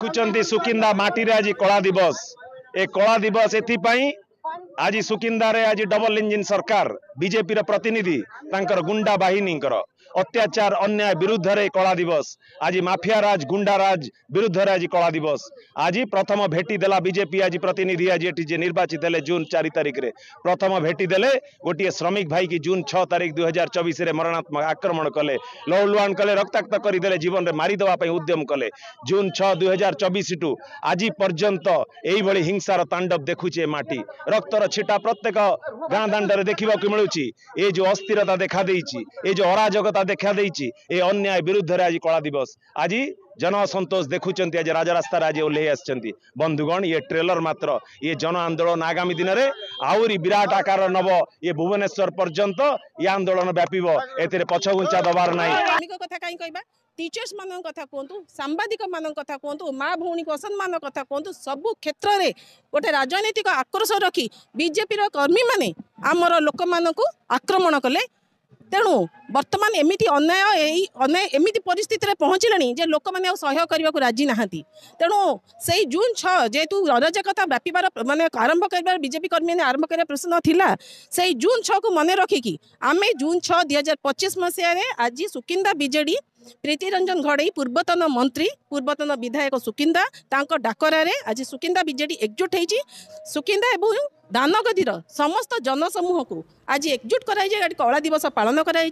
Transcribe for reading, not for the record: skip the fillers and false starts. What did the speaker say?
ଦେଖୁଛନ୍ତି ସୁକିନ୍ଦା ମାଟିରେ ଆଜି କଳା ଦିବସ। ଏ କଳା ଦିବସ ଏଥିପାଇଁ ଆଜି ସୁକିନ୍ଦାରେ ଆଜି ଡବଲ ଇଞ୍ଜିନ ସରକାର ବିଜେପିର ପ୍ରତିନିଧି ତାଙ୍କର ଗୁଣ୍ଡା ବାହିନୀଙ୍କର ଅତ୍ୟାଚାର ଅନ୍ୟାୟ ବିରୁଦ୍ଧରେ କଳା ଦିବସ। ଆଜି ମାଫିଆ ରାଜ ଗୁଣ୍ଡା ରାଜ ବିରୁଦ୍ଧରେ ଆଜି କଳା ଦିବସ। ଆଜି ପ୍ରଥମ ଭେଟି ଦେଲା ବିଜେପି ଆଜି ପ୍ରତିନିଧି ଆଜି ଏଠି ଯେ ନିର୍ବାଚିତ ହେଲେ ଜୁନ 4 ତାରିଖରେ ପ୍ରଥମ ଭେଟି ଦେଲେ ଗୋଟିଏ ଶ୍ରମିକ ଭାଇ କି ଜୁନ 6 ତାରିଖ 2024 ରେ ମରଣାତ୍ମକ ଆକ୍ରମଣ କଲେ, ଲହୁଲୁହାଣ କଲେ, ରକ୍ତାକ୍ତ କରିଦେଲେ, ଜୀବନରେ ମାରିଦେବା ପାଇଁ ଉଦ୍ୟମ କଲେ। ଜୁନ 6 2024 ଟୁ ଆଜି ପର୍ଯ୍ୟନ୍ତ এইଭଳି ହିଂସାର ତାଣ୍ଡବ ଦେଖୁଛି ଏ ମାଟି। ରକ୍ତର ଛିଟା ପ୍ରତ୍ୟେକ ଗାଁ ଦାଣ୍ଡରେ ଦେଖିବାକୁ ମିଳୁଛି। ଏ ଯୋଉ ଅସ୍ଥିରତା ଦେଖା ଦେଇଛି, ଏ ଯୋଉ ଅରାଜକତା ଦେଖା ଦେଇଛି, ଏ ଅନ୍ୟାୟ ବିରୁଦ୍ଧରେ ଆଜି କଳା ଦିବସ। ଆଜି जनअसंतोष देखुंत आज राजरास्तार आज ओह्लई आसछंती। बंधुगण ये ट्रेलर मात्र, ये जन आंदोलन आगामी दिन में आहरी विराट आकार नब। ये भुवनेश्वर पर्यंत ये आंदोलन व्यापीब, ए पछघुंचा दबार ना। कथा कहीं कहबा टीचर्स मान कथा कहतु, सांबादिक मान कथा कहतु, माँ भौणी असम्मान कथा कहतु, सबु क्षेत्र में गोटे राजनैतिक आक्रोश रखी बीजेपी कर्मी माने आमर लोक मानक आक्रमण कले। तेणु बर्तमान एमिति अन्याय एमिति परिस्थिति पहुँचलानी जे लोक मैंने सह्य करने को राजी नहांती। तेणु से जून 6 जेहेतु अराजकता व्यापार माने आरंभ कर बीजेपी कर्मी ने आरंभ कर प्रश्न थिला, से जून 6 को मन रखिकी आम जून 6 2025 मसीह आज सुकिंदा बीजेडी प्रीति रंजन घड़ई पूर्वतन मंत्री पूर्वतन विधायक सुकिंदा तांको डाकरारे आज सुकिंदा बीजेडी एकजुट होईची। सुकिंदा एवं दानगदीर समस्त जनसमूह को आज एकजुट कराई कला दिवस पालन कराई।